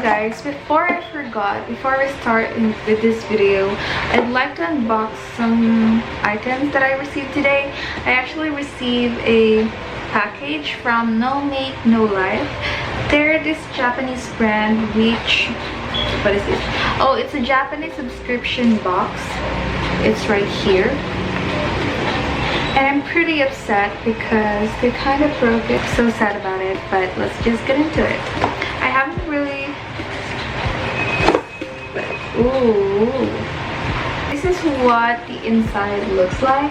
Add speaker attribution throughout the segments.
Speaker 1: guys, before I start with this video, I'd like to unbox some items that I received today. I actually received a package from nomakenolife. They're this Japanese brand which, what is this? Oh, it's a Japanese subscription box. It's right here. And I'm pretty upset because they kind of broke it. So sad about it, but let's just get into it. I haven't really... Ooh. This is what the inside looks like.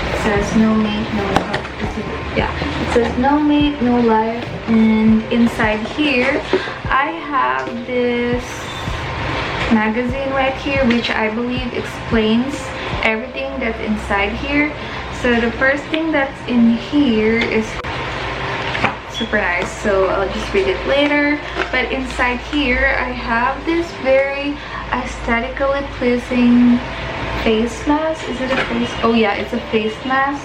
Speaker 1: It says nomakenolife. Yeah, it says nomakenolife. And inside here, I have this magazine right here, which I believe explains everything that's inside here. So the first thing that's in here is super nice, so I'll just read it later. But inside here I have this very aesthetically pleasing face mask. Is it a face? Oh yeah, it's a face mask.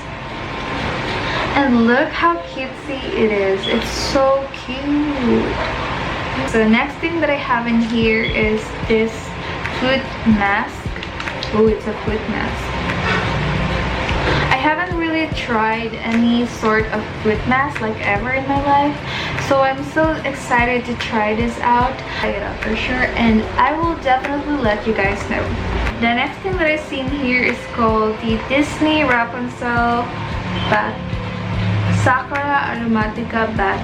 Speaker 1: And look how cutesy it is. It's so cute. So the next thing that I have in here is this foot mask. Oh, it's a foot mask. I haven't really tried any sort of foot mask like ever in my life, so I'm so excited to try this out. Try it out for sure, and I will definitely let you guys know. The next thing that I've seen here is called the Disney Rapunzel Bath Sakura Aromatica Bath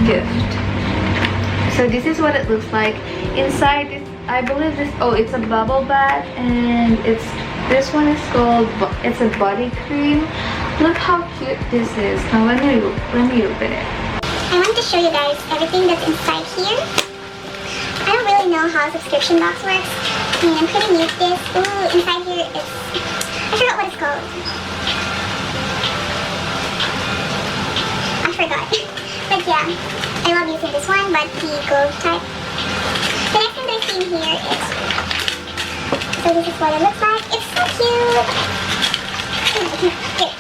Speaker 1: Gift. So this is what it looks like. Inside this, I believe this, oh, it's a bubble bath, and this one is called, it's a body cream. Look how cute this is. Now let me open it.
Speaker 2: I want to show you guys everything that's inside here. I don't really know how a subscription box works. I mean, I'm pretty new to this. Ooh, inside here it's, I forgot what it's called. I forgot. But yeah, I love using this one, but the gold type. The next thing I've seen here is, so this is what it looks like. It's so cute. Here.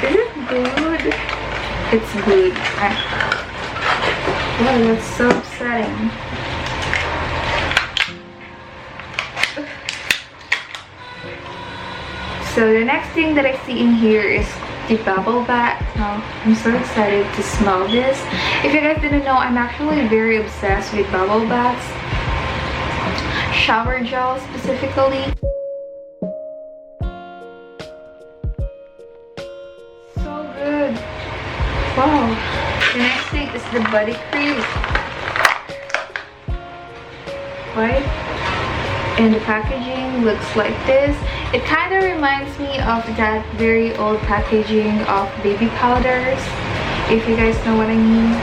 Speaker 1: Is it good? It's good. Oh, that's so upsetting. So the next thing that I see in here is the bubble bath. Now I'm so excited to smell this. If you guys didn't know, I'm actually very obsessed with bubble baths, shower gel specifically. So good. Wow. The next thing is the body cream. Right? And the packaging looks like this. It kind of reminds me of that very old packaging of baby powders, if you guys know what I mean.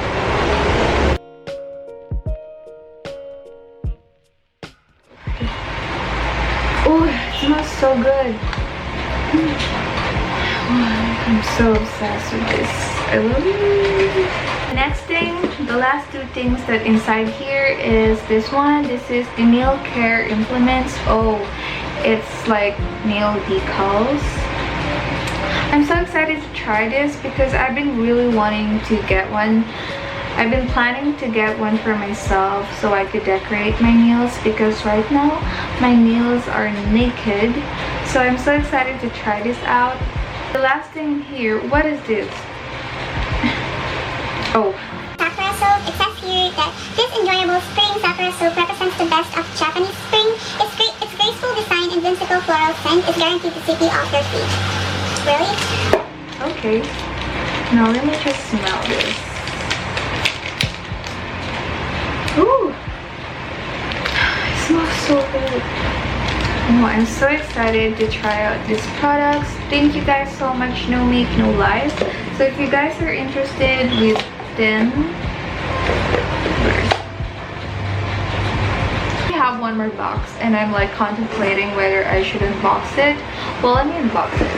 Speaker 1: Oh, it smells so good. I'm so obsessed with this. I love it. The next thing, the last two things that inside here is this one. This is the nail care implements. Oh, it's like nail decals. I'm so excited to try this because I've been really wanting to get one. I've been planning to get one for myself so I could decorate my nails, because right now my nails are naked. So I'm so excited to try this out. The last thing here, what is this? Oh.
Speaker 2: Sakura soap. It says here that this enjoyable spring Sakura soap represents the best of Japanese spring. Its graceful design and whimsical floral scent is guaranteed to sweep you off your feet. Really?
Speaker 1: Okay. Now let me just smell this. Ooh! It smells so good. Oh, I'm so excited to try out these products. Thank you guys so much, nomakenolife. So if you guys are interested with them, I have one more box and I'm like contemplating whether I should unbox it. Well, let me unbox it.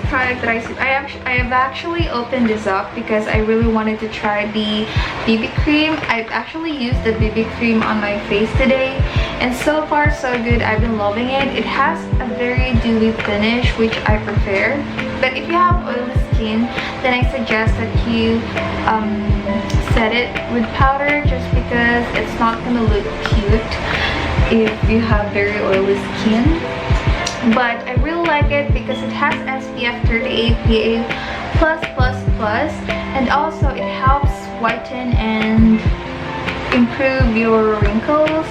Speaker 1: Product that I have actually opened this up because I really wanted to try the BB cream. I've actually used the BB cream on my face today, and so far so good. I've been loving it. It has a very dewy finish, which I prefer. But if you have oily skin, then I suggest that you set it with powder, just because it's not gonna look cute if you have very oily skin. But I really like it because it has SPF 38 PA+++, and also it helps whiten and improve your wrinkles.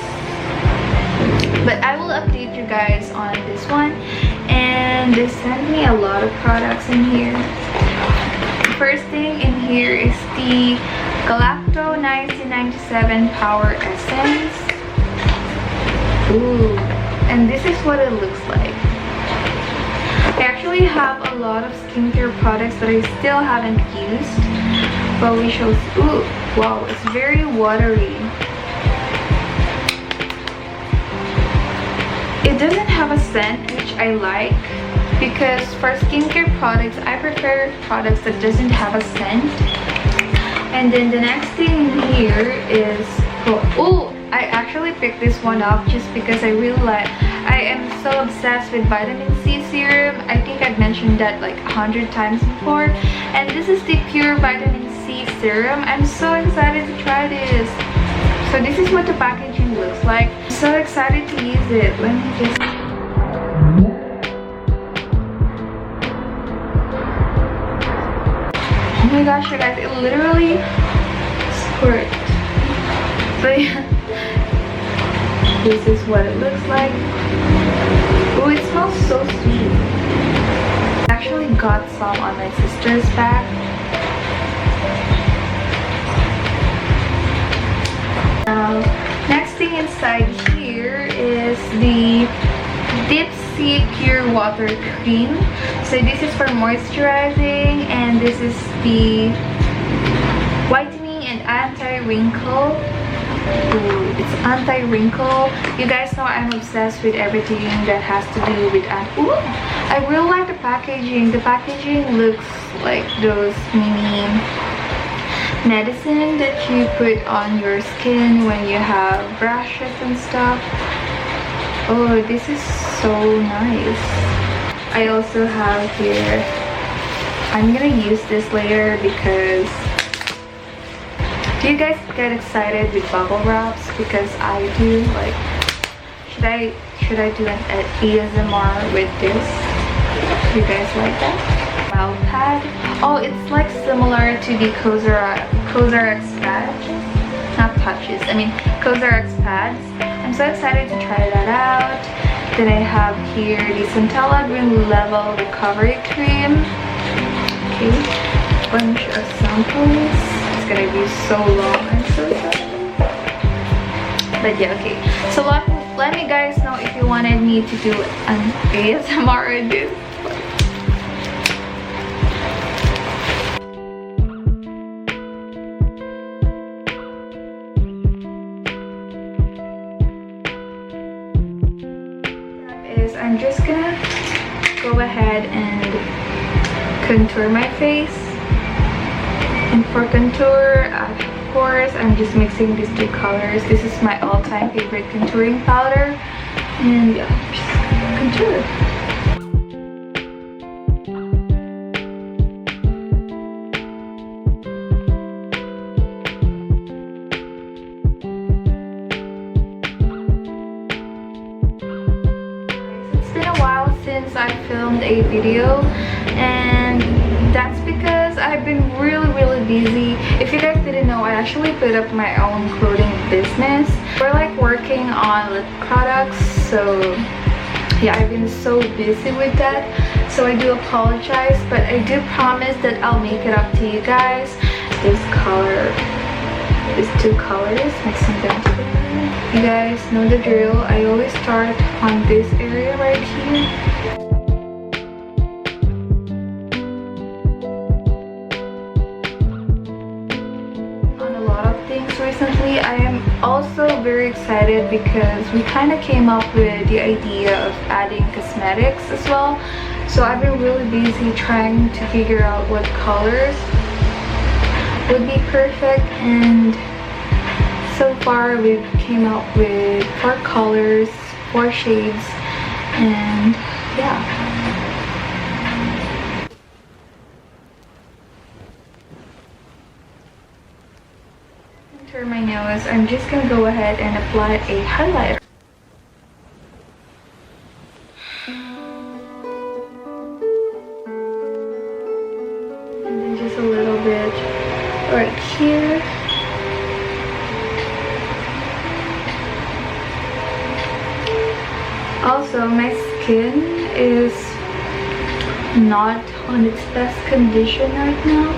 Speaker 1: But I will update you guys on this one. And they sent me a lot of products in here. First thing in here is the Galacto 1997 Power Essence. Ooh, and this is what it looks like. I actually have a lot of skincare products that I still haven't used, but we shall. Ooh, wow, it's very watery. It doesn't have a scent, which I like, because for skincare products I prefer products that doesn't have a scent. And then the next thing here is, oh, I actually picked this one up just because I really like. I am so obsessed with vitamin C serum. I think I've mentioned that like 100 times before. And this is the pure vitamin C serum. I'm so excited to try this. So this is what the packaging looks like. I'm so excited to use it. Let me just. Oh my gosh, you guys, it literally squirts. So yeah, this is what it looks like. Oh, it smells so sweet. I actually got some on my sister's bag. Next thing inside here is the Deep Sea Pure Water Cream. So this is for moisturizing, and this is the whitening and anti-wrinkle. Ooh, it's anti-wrinkle. You guys know I'm obsessed with everything that has to do with ooh, I really like the packaging. The packaging looks like those mini medicine that you put on your skin when you have rashes and stuff. Oh, this is so nice. I also have here, I'm gonna use this later because, do you guys get excited with bubble wraps? Because I do. Like, should I do an ASMR with this? Do you guys like that? Mouth pad. Oh, it's like similar to the cosrx pads. Not patches, I mean cosrx pads. I'm so excited to try that out. Then I have here the Centella Green Level Recovery Cream. Okay, bunch of samples. It's gonna be so long. I'm so excited. But yeah, okay. So let me guys know if you wanted me to do an ASMR with this. I'm just gonna go ahead and contour my face. And for contour, of course, I'm just mixing these two colors. This is my all-time favorite contouring powder. And yeah, just contour. Since I filmed a video, and that's because I've been really busy. If you guys didn't know, I actually put up my own clothing business. We're like working on lip products, so yeah, I've been so busy with that, so I do apologize, but I do promise that I'll make it up to you guys. This color, these two colors, mixing them together. You guys know the drill. I always start on this area right here. On a lot of things recently. I am also very excited because we kind of came up with the idea of adding cosmetics as well. So I've been really busy trying to figure out what colors would be perfect, and so far we've came up with 4 colors, 4 shades, and yeah. nose, I'm just gonna go ahead and apply a highlighter. And then just a little bit right here. Also, my skin is not on its best condition right now,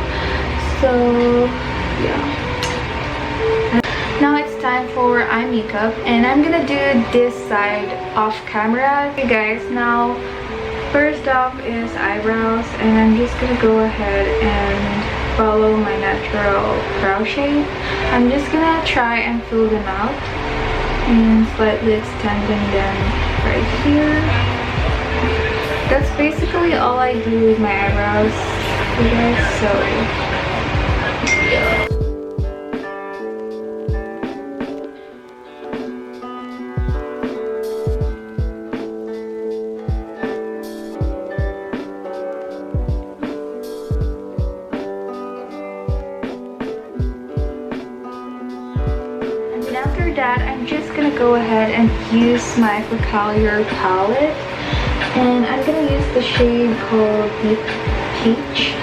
Speaker 1: so yeah. Now it's time for eye makeup, and I'm gonna do this side off camera. Okay guys, now first off is eyebrows, and I'm just gonna go ahead and follow my natural brow shape. I'm just gonna try and fill them out and slightly extending them right here. That's basically all I do with my eyebrows, you guys, so yeah. After that, I'm just gonna go ahead and use my FOCALLURE palette, and I'm gonna use the shade called Deep Peach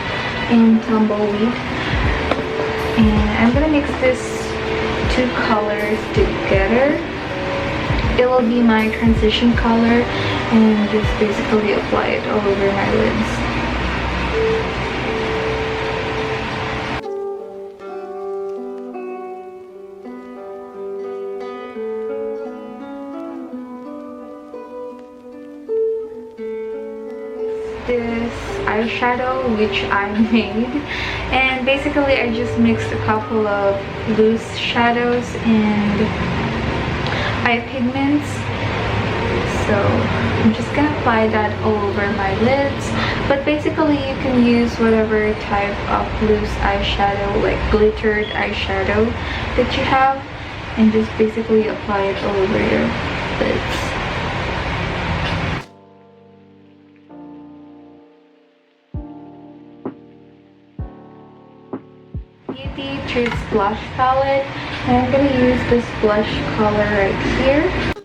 Speaker 1: in Tumbleweed, and I'm gonna mix these two colors together. It will be my transition color, and just basically apply it all over my lids. This eyeshadow which I made, and basically I just mixed a couple of loose shadows and eye pigments, so I'm just gonna apply that all over my lids. But basically you can use whatever type of loose eyeshadow, like glittered eyeshadow that you have, and just basically apply it all over your lids. Choose blush palette, and I'm gonna use this blush color right here.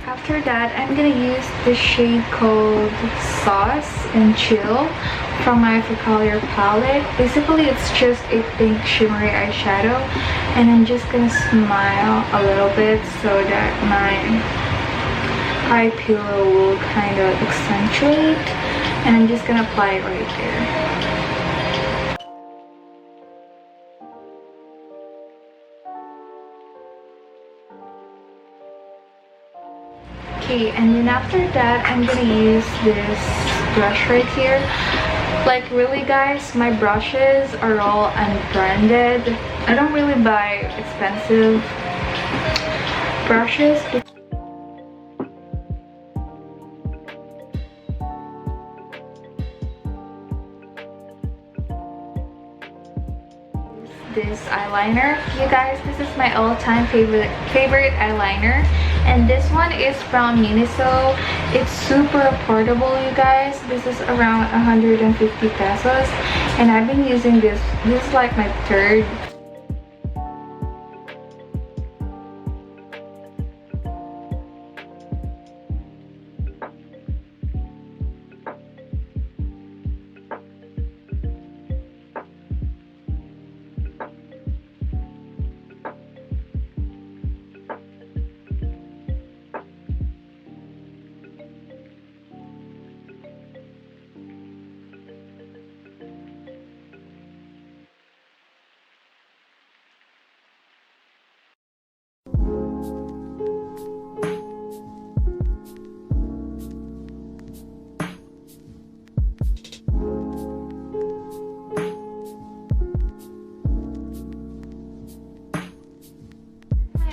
Speaker 1: After that, I'm gonna use the shade called Sauce and Chill from my FOCALLURE palette. Basically, it's just a pink shimmery eyeshadow, and I'm just gonna smile a little bit so that my eye pillow will kind of accentuate, and I'm just gonna apply it right there. Okay, and then after that, I'm gonna use this brush right here. Like, really guys, my brushes are all unbranded. I don't really buy expensive brushes. This eyeliner, you guys, this is my all-time favorite eyeliner, and this one is from MINISO. It's super affordable, you guys. This is around 150 pesos, and I've been using this is like my third.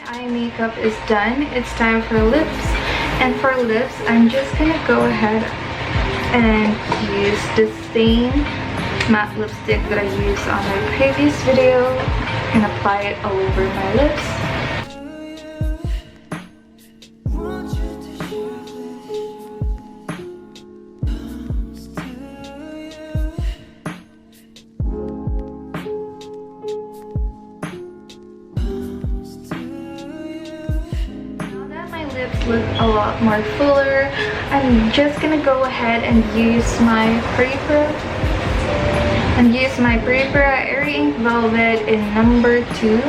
Speaker 1: eye makeup is done. It's time for lips. And for lips, I'm just gonna go ahead and use the same matte lipstick that I used on my previous video and apply it all over my lips. Lips look a lot more fuller. I'm just gonna go ahead and use my PERIPERA AIRY Ink Velvet in number 2,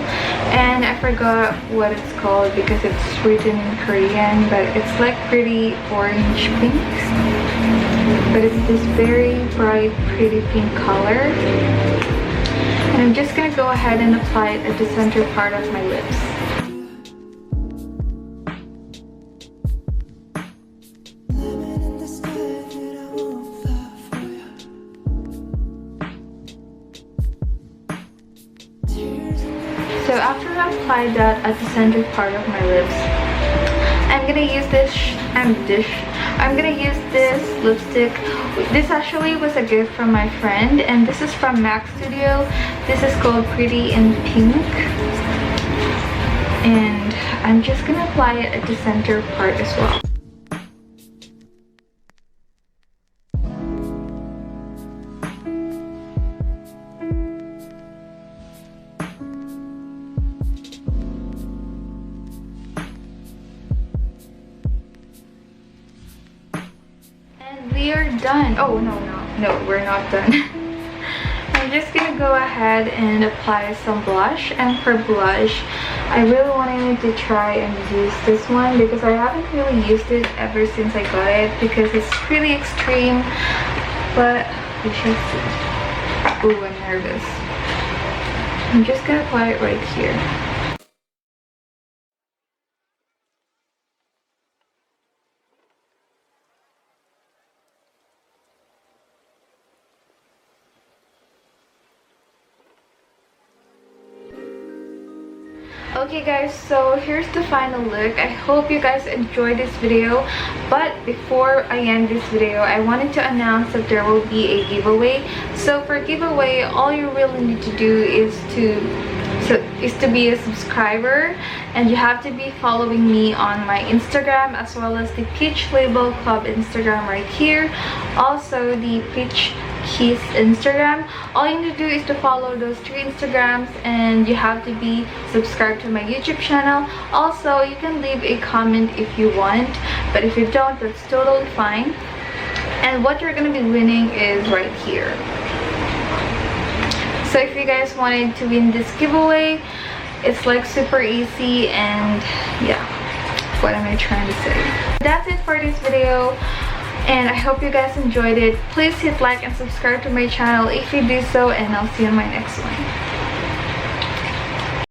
Speaker 1: and I forgot what it's called because it's written in Korean, but it's like pretty orange pink, but it's this very bright pretty pink color. And I'm just gonna go ahead and apply it at the center part of my lips. So after I applied that at the center part of my lips, I'm gonna use this lipstick. This actually was a gift from my friend, and this is from MAC Studio. This is called Pretty in Pink, and I'm just gonna apply it at the center part as well. We are done. Oh no, we're not done. I'm just gonna go ahead and apply some blush, and for blush I really wanted to try and use this one because I haven't really used it ever since I got it because it's really extreme, but we shall see. Ooh, I'm nervous. I'm just gonna apply it right here. Okay guys, so here's the final look. I hope you guys enjoyed this video, but before I end this video, I wanted to announce that there will be a giveaway. So for giveaway, all you really need to do is to be a subscriber, and you have to be following me on my Instagram as well as the Peach Label Club Instagram right here, also the Peach Kiss Instagram. All you need to do is to follow those 3 Instagrams, and you have to be subscribed to my YouTube channel. Also, you can leave a comment if you want, but if you don't, that's totally fine. And what you're going to be winning is right here. So if you guys wanted to win this giveaway, it's like super easy, and yeah, what am I trying to say? That's it for this video, and I hope you guys enjoyed it. Please hit like and subscribe to my channel if you do so, and I'll see you in my next one.